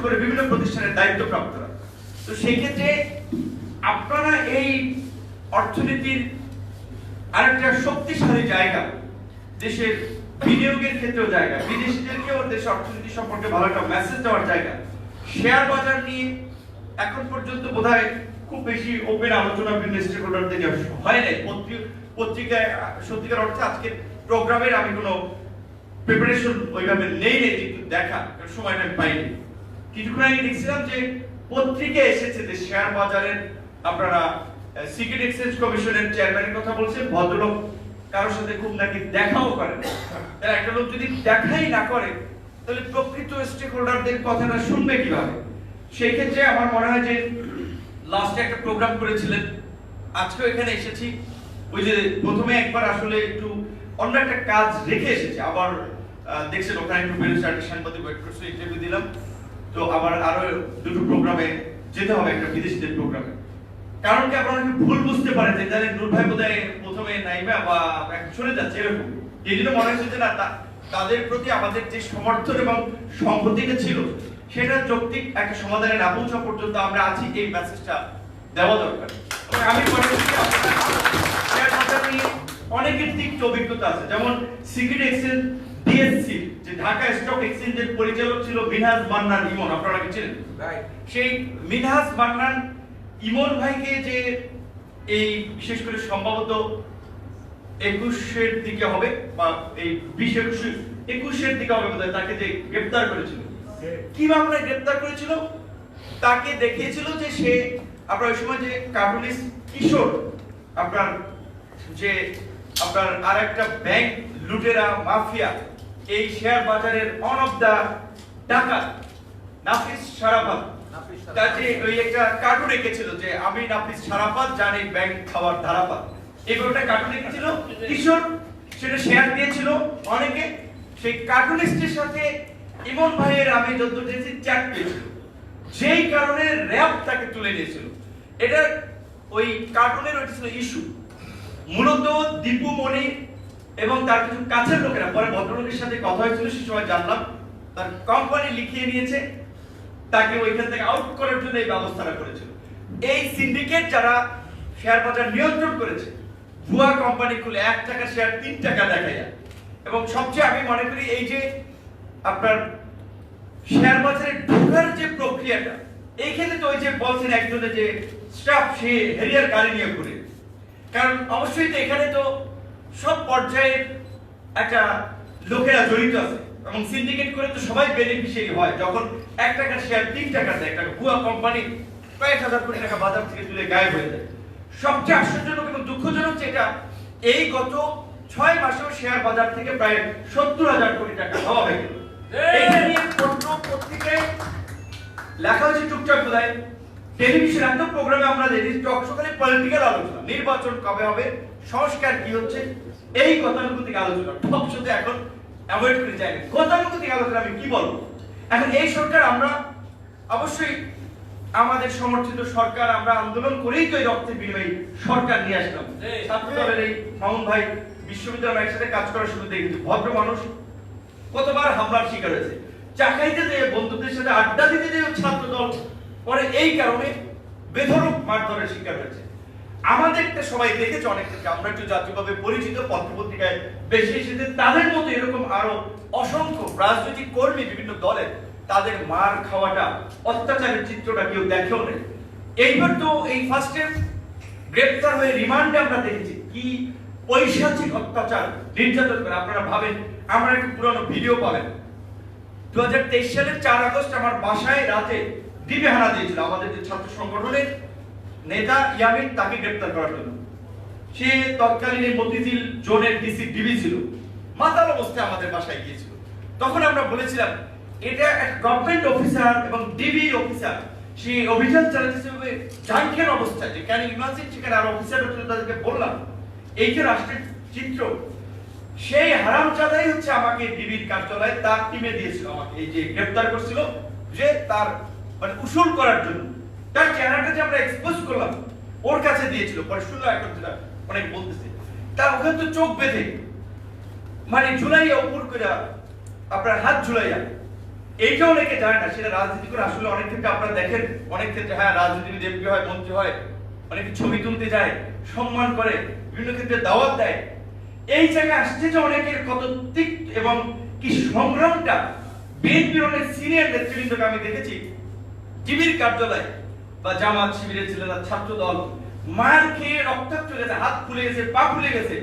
করে বিভিন্ন প্রতিষ্ঠানের দায়িত্বপ্রাপ্তরা। তো সেই ক্ষেত্রে আপনারা এই অর্থনীতির আরেকটা শক্তিশালী জায়গা, দেশের বিনিয়োগের ক্ষেত্রেও জায়গা, বিদেশিদেরকেও দেশের অর্থনীতি সম্পর্কে ভালো একটা মেসেজ দেওয়ার জায়গা। শেয়ার বাজার নিয়ে এখন পর্যন্ত বোধহয় খুব বেশি ওপেন আলোচনা বিভিন্ন স্টেক হোল্ডারদের হয় নাই। পত্রিকায় সত্যিকার অর্থে আজকের প্রোগ্রামের আমি কোনো প্রিপারেশন ওইভাবে নেই একটু দেখা সময়টা পাইনি। কিছুক্ষণ আগে দেখছিলাম যে পত্রিকায় এসেছে যে শেয়ার বাজারের আপনারা সিক্রেট এক্সচেঞ্জ কমিশনের চেয়ারম্যানের কথা বলছেন, ভদ্রলোক কারোর সাথে খুব নাকি দেখাও করেন। তাহলে একটা লোক যদি দেখাই না করে তাহলে প্রকৃত স্টেক হোল্ডারদের কথাটা শুনবে কিভাবে? সেই ক্ষেত্রে আমার মনে হয় যে লাস্টে একটা প্রোগ্রাম করেছিলেন, আজকেও এখানে এসেছি। ওই যে প্রথমে একবার আসলে একটু অন্য একটা কাজ রেখে এসেছি, আবার দেখছেন ওখানে একটু বেরোচ্ছে, সাংবাদিক ওয়েট করছে, ইন্টারভিউ দিলাম। তো আবার আরো দুটো প্রোগ্রামে যেতে হবে, একটা বিদেশিদের প্রোগ্রামে। কারণ কি আপনারা ভুল বুঝতে পারেন যে তাহলে নূর ভাই বোধহয় প্রথমে নাইবা বা চলে যাচ্ছে এরকম। এই জন্য মনে হচ্ছে যে না, তাদের প্রতি আমাদের যে সমর্থন এবং সম্পত্তিটা ছিল সেটা যৌক্তিক একটা সমাধানে না পৌঁছা পর্যন্ত আমরা আছি, এই মেসেজটা দেওয়া দরকার। আমি মনে করছি শেয়ার বাজার নিয়ে অনেকের দিক অভিজ্ঞতা আছে, যেমন সিক্রেট এক্সচেঞ্জ ডিএসসি যে ঢাকা স্টক এক্সচেঞ্জের পরিচালক ছিল মিনহাজ মান্নান ইমন, আপনারা কি চিনেন? সেই মিনহাজ মান্নান ইমন ভাইকে যে এই বিশেষ করে সম্ভবত 21-এর দিকে হবে বা এই 20-21-এর দিকে হবে বোধহয়, তাকে যে গ্রেফতার করেছিল, কি মামলায় গ্রেফতার করেছিল? তাকে দেখিয়েছিল যে সে আপনার ওই সময় যে কার্টুনিস্ট কিশোর আপনার যে আপনার আরেকটা ব্যাংক লুটেরা মাফিয়া, এই শেয়ার বাজারের অন অফ দা ডাকাত নাফিস শারাফাত, তাতে ওই একটা কার্টুন এঁকেছিল যে আমি নাফিস শারাফাত জানি ব্যাংক খাওয়ার ধারাপাত, এগুলোটা কার্টুন এঁকেছিল কিশোর, সেটা শেয়ার দিয়েছিল অনেকে। সেই কার্টুনিস্টের সাথে ইমন ভাইয়ের আমি যতদূর জেনেছি চ্যাট পেয়েছিল, যেই কারণে র‍্যাব তাকে তুলে নিয়েছিল। এটা ওই কার্টুনের ওইটা ছিল ইস্যু। মূলত দীপু মনি এবং তার কিছু কাছের লোকেরা, পরে ভদ্রলোকের সাথে কথা হয়েছিল সে সময় জানলাম, তার কোম্পানি লিখিয়ে নিয়েছে, তাকে ওইখান থেকে আউট করার জন্য এই ব্যবস্থাটা করেছিল। এই সিন্ডিকেট যারা শেয়ার বাজার নিয়ন্ত্রণ করেছে, ভুয়া কোম্পানি খুলে 1 টাকা শেয়ার 3 টাকা দেখায়। এবং সবচেয়ে আমি মনে করি এই যে আপনার শেয়ার বাজারে ঢোকার যে প্রক্রিয়াটা, এই ক্ষেত্রে তো ওই যে বলছেন একজনের যে স্টাফ সে হেরিয়ার গাড়ি নিয়ে ঘুরে, কারণ অবশ্যই তো এখানে তো সব পর্যায়ের একটা লোকেরা জড়িত আছে এবং সিন্ডিকেট করে তো সবাই বেনিফিশিয়ারি হয়। যখন 1 টাকা শেয়ার 3 টাকা দেয়, একটা ভুয়া কোম্পানি কয়েক হাজার কোটি টাকা বাজার থেকে তুলে গায়েব হয়ে যায়। সবচেয়ে আশ্চর্যজনক এবং দুঃখজনক যেটা, এই গত 6 মাসেও শেয়ার বাজার থেকে প্রায় 70,000 কোটি টাকা হওয়া হয়ে গেল। এটা নিয়ে পত্রিকায় লেখা হয়েছে টুকটাক বোধহয়, টেলিভিশন এত প্রোগ্রামে আমরা দেখি সকালে পলিটিক্যাল আলোচনা, নির্বাচন কবে হবে, সংস্কার কি হচ্ছে, এই গতানুগতিক আলোচনা টক শোতে এখন অ্যাভয়েড করে যায়। গতানুগতিক আলোচনা আমি কি বলবো? এখন এই সরকার, আমরা অবশ্যই আমাদের সমর্থিত সরকার, আমরা আন্দোলন করেই তো এই রক্তের বিনিময়ে সরকার নিয়ে আসলাম। ছাত্র দলের এই মামুন ভাই বিশ্ববিদ্যালয়ের একসাথে কাজ করার সুযোগ দেখেছি, ভদ্র মানুষ কতবার হামলার শিকার হয়েছে, চা খাইতে যেয়ে বন্ধুদের সাথে আড্ডা দিতে যেয়ে ছাত্র দল পরে এই কারণে বেধড়ক মারধরের শিকার হয়েছে। আমাদেরটা সবাই দেখেছে অনেক থেকে, আমরা একটু জাতীয়ভাবে পরিচিত, পত্রপত্রিকায় বেশি এসেছে, তাদের মতো এরকম আরো অসংখ্য রাজনৈতিক কর্মী বিভিন্ন দলের, তাদের মার খাওয়াটা, অত্যাচারের চিত্রটা কেউ দেখেও নেই। এইবার তো এই ফার্স্টে গ্রেপ্তার হয়ে রিমান্ডে আমরা দেখেছি কি পৈশাচিক অত্যাচার নির্যাতন করে। আপনারা ভাবেন, আমরা একটু পুরনো ভিডিও পাবেন, 2023 সালের 4 আগস্ট আমার বাসায় রাতে ডিবি হানা দিয়েছিল আমাদের যে ছাত্র সংগঠনের নেতা ইয়ামিন, তাকে গ্রেফতার করার জন্য। সে তৎকালীন মতিঝিল জোনের ডিসি ডিবি ছিল, মাতাল অবস্থায় আমাদের বাসায় গিয়েছিল। তখন আমরা বলেছিলাম এটা এক গভর্নমেন্ট অফিসার এবং ডিবি অফিসার, সে অভিযান চালাচ্ছে জাঙ্কের অবস্থায়, যে ক্যান ইমাজিন, সেখানে আর অফিসার ছিল, তাদেরকে বললাম এই যে রাষ্ট্রের চিত্র। সেই হারামজাদাই হচ্ছে আমাকে ডিবির কার্যালয়ে তার টিমে দিয়েছিল, আমাকে এই যে গ্রেফতার করছিল, যে তার মানে উসুল করার জন্য তার চেহারাটা যে আমরা এক্সপোজ করলাম ওর কাছে দিয়েছিল। পরে শুনলাম এখন যেটা অনেক বলতেছে, তার ওখানে তো চোখ বেঁধে মানে ঝুলাইয়া উপর করে আপনার হাত ঝুলাইয়া এইটা অনেকে জানে না, সেটা রাজনীতি করে আসলে অনেক ক্ষেত্রে আপনারা দেখেন, অনেক ক্ষেত্রে হ্যাঁ রাজনীতিবিদ এমপি হয়, মন্ত্রী হয়, অনেকে ছবি তুলতে যায়, সম্মান করে, বিভিন্ন ক্ষেত্রে দাওয়াত দেয়। এই জায়গায় আসছে যে অনেকের কত তিক্ত এবং কি সংগ্রামটা বিএনপির অনেক সিনিয়র নেতৃবৃন্দকে আমি দেখেছি টিভির কার্যালয়ে বা জামাত শিবিরের ছেলেরা, ছাত্র দল মার খেয়ে রক্তাক্ত হয়ে গেছে, হাত ফুলে গেছে, পা ফুলে গেছে।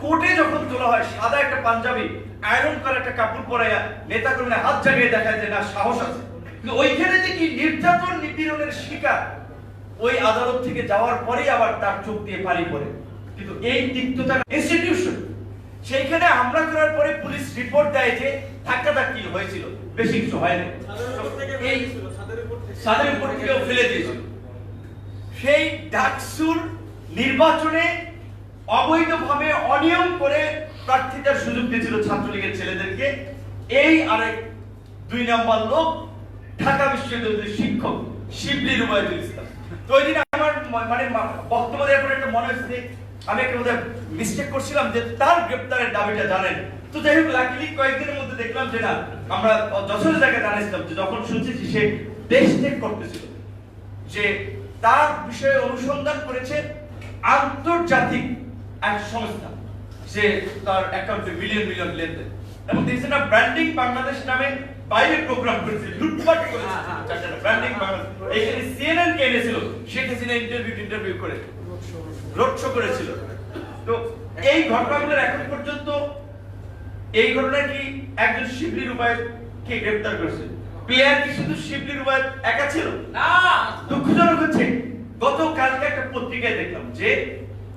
কোর্টে যখন তোলা হয় সাদা একটা পাঞ্জাবি আয়রন করা একটা কাপড় পরাইয়া নেতা কর্মীরা হাত জাগিয়ে দেখায় যে না সাহস আছে, কিন্তু ওইখানে যে কি নির্যাতন নিপীড়নের শিকার, ওই আদালত থেকে যাওয়ার পরেই আবার তার চোখ দিয়ে পানি পড়ে। কিন্তু এই তিক্ততা ইনস্টিটিউশন, সেইখানে হামলা করার পরে পুলিশ রিপোর্ট দেয় যে ধাক্কাধাক্কি হয়েছিল, বেশি কিছু হয়নি, এই ছাদের উপর থেকেও ফেলে দিয়েছিল। সেই ডাকসুর নির্বাচনে অবৈধভাবে অনিয়ম করে প্রার্থিতার সুযোগ দিয়েছিল ছাত্রলীগের ছেলেদেরকে। এই আরেক 2 নম্বর লোক ঢাকা বিশ্ববিদ্যালয়ের শিক্ষক শিবলি রুবাইদুল ইসলাম। তো ওই দিন আমার মানে বক্তব্য দেওয়ার পরে একটা মনে হচ্ছে আমি একটা বোধহয় মিস্টেক করছিলাম যে তার গ্রেপ্তারের দাবিটা জানেন। তো যাই হোক, লাকিলি কয়েকদিনের মধ্যে দেখলাম যে না, আমরা যশোরের জায়গায় জানিয়েছিলাম যে যখন শুনছি সে দেশ ত্যাগ করতেছিল, যে তার বিষয়ে অনুসন্ধান করেছে আন্তর্জাতিক এক সংস্থা, সে তার অ্যাকাউন্টে মিলিয়ন মিলিয়ন লেনদেন, এবং দেখছে না ব্র্যান্ডিং বাংলাদেশ নামে বাইরে প্রোগ্রাম করেছে, লুটপাট করেছে ব্র্যান্ডিং বাংলাদেশ। এইখানে সিএনএন কে এনেছিল, শেখ হাসিনা ইন্টারভিউ করে রোড শো করেছিল। তো এই ঘটনাগুলোর এখন পর্যন্ত এই ঘটনা কি একজন শিবলি রুবায়েতকে গ্রেফতার করেছে, প্লেয়ার কি শুধু শিবলি রুবায়েত একা ছিল না? দুঃখজনক হচ্ছে গতকালকে একটা পত্রিকায় দেখলাম যে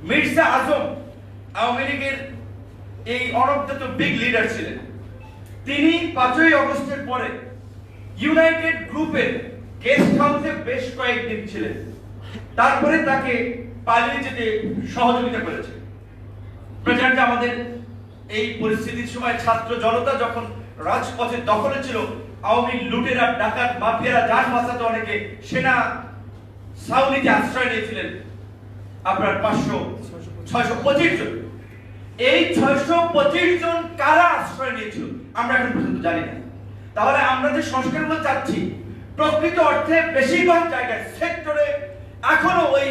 মির্জা আজম আওয়ামী লীগের এই অনবদ্য বিগ লিডার ছিলেন, তিনি 5ই আগস্টের পরে ইউনাইটেড গ্রুপের গেস্ট হাউসে বেশ কয়েকদিন ছিলেন, তারপরে তাকে পালিয়ে যেতে সহযোগিতা করেছে। প্রচারটা আমাদের এই পরিস্থিতির সময় ছাত্র জনতা যখন রাজপথের দখলে ছিল, আওয়ামী লুটেরা, ডাকাত, মাফিয়ারা যান বাঁচাতে অনেকে সেনা ছাউনিতে আশ্রয় নিয়েছিলেন আপনার 625 জন। এই 625 জন কারা আশ্রয় নিয়েছিল আমরা এখন পর্যন্ত জানি না। তাহলে আমরা যে সংস্কারগুলো চাচ্ছি, প্রকৃত অর্থে বেশিরভাগ জায়গায় সেক্টরে এখনো ওই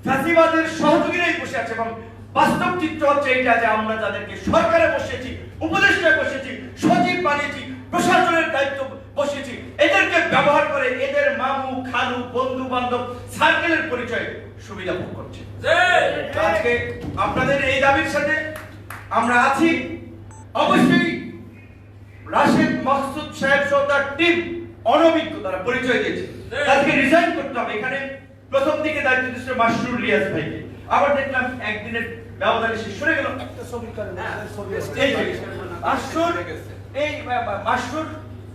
ফ্যাসিবাদের সহযোগীরাই বসে আছে, এবং বাস্তব চিত্র হচ্ছে এইটা যে আমরা যাদেরকে সরকারে বসিয়েছি, উপদেষ্টায় বসিয়েছি, সচিব বানিয়েছি, প্রশাসনের দায়িত্ব বসিয়েছি, এদেরকে ব্যবহার করে এদের মামু, খালু, বন্ধু বান্ধব সার্কেলের পরিচয়ে সুবিধা ভোগ করছে। আজকে আপনাদের এই দাবির সাথে আমরা আছি। অবশ্যই রাশেদ মাকসুদ সাহেব সহ তার টিম অনভিজ্ঞ, তারা পরিচয় দিয়েছে, তাদেরকে রিজাইন করতে হবে। এখানে প্রথম দিকে দায়িত্ব দিয়েছিল মাসরুর রিয়াজ ভাইকে, আবার দেখলাম একদিনের ব্যবধানে শেষ হয়ে গেল। এই মাসরুর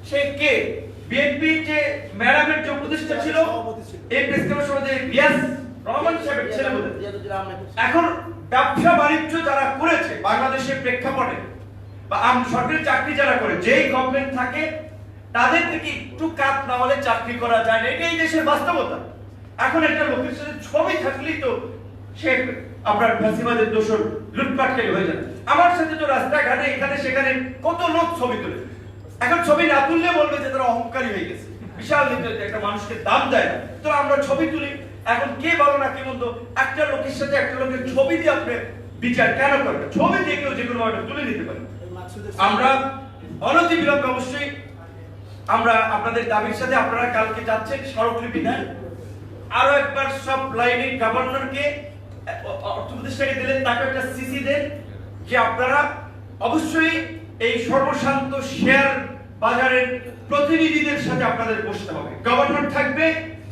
সে কে? বিএনপি যে ম্যাডামের যে উপদেষ্টা ছিল, এই প্রেস কনফারেন্সে রিয়াজ রহমান সাহেবের ছেলে বলে। এখন ব্যবসা বাণিজ্য যারা করেছে বাংলাদেশের প্রেক্ষাপটে, বা সরকারি চাকরি যারা করে, যেই গভর্নমেন্ট থাকে তাদের থেকে একটু কাজ না হলে চাকরি করা যায় না, এটাই দেশের বাস্তবতা। এখন একটা লোকের সাথে ছবি থাকলেই তো সে আপনার ফ্যাসিবাদের দোষর, লুটপাটকারী হয়ে যাবে। আমার সাথে তো রাস্তাঘাটে এখানে সেখানে কত লোক ছবি তোলে, এখন ছবি না তুললে বলবে যে তারা অহংকারী হয়ে গেছে, বিশাল একটা মানুষকে দাম দেয় না। তো আমরা ছবি তুলি, এখন কে ভালো না কে মন্দ, একটা লোকের সাথে একটা লোকের ছবি দিয়ে আপনি বিচার কেন করবেন? ছবি দিয়ে কেউ যে কোনো একটা তুলে নিতে পারে। আমরা অনতিবিলম্বে অবশ্যই আমরা আপনাদের দাবির সাথে, আপনারা কালকে যাচ্ছেন স্মারকলিপি দেন, আরো একবার সব লাইনে গভর্নরকে, অর্থ উপদেষ্টাকে দিলেন, তাকে একটা সিসি দেন যে আপনারা অবশ্যই এই সর্বশান্ত শেয়ার বাজারের প্রতিনিধিদের সাথে আপনাদের বসতে হবে। গভর্নর থাকবে,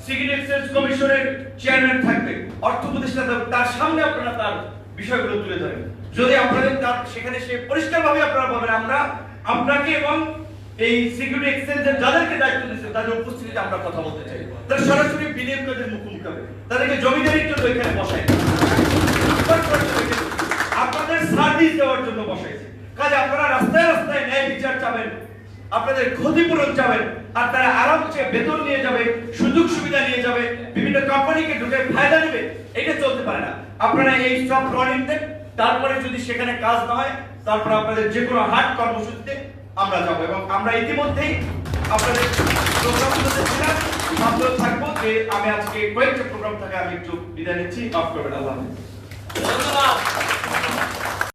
সিকিউরিটি এক্সচেঞ্জ কমিশনের চেয়ারম্যান থাকবে, অর্থ উপদেষ্টা তার সামনে আপনারা তার বিষয়গুলো তুলে ধরেন। যদি আপনাদের তার সেখানে সে পরিষ্কারভাবে আপনারা বলবেন আমরা আপনাকে এবং এই সিকিউরিটি এক্সচেঞ্জের যাদেরকে দায়িত্ব দিয়েছে তাদের উপস্থিতিতে আমরা কথা বলতে চাই, তারা সরাসরি বিনিয়োগকারীদের মুখোমুখি হবে, তাদেরকে জমিদারির জন্য এখানে বসায়, আপনাদের সার্ভিস দেওয়ার জন্য বসাইছে। কাজে আপনারা রাস্তায় রাস্তায় ন্যায় বিচার চাবেন, আপনাদের ক্ষতিপূরণ চাবেন, আর তারা আরামসে বেতন নিয়ে যাবে, সুযোগ সুবিধা নিয়ে যাবে, বিভিন্ন কোম্পানিকে ঢুকে ফায়দা নেবে, এটা চলতে পারে না। আপনারা এই সব রনিং দেন, তারপরে যদি সেখানে কাজ না হয়, তারপর আপনাদের যে কোনো হাট কর্মসূচিতে আমরা যাব এবং আমরা ইতিমধ্যেই আপনাদের প্রোগ্রামগুলোতে ছিলাম, সামনেও থাকবো। যে আমি আজকে কয়েকটা প্রোগ্রাম থেকে আমি একটু বিদায় নিচ্ছি, মাফ করবেন, আল্লাহ হাফেজ।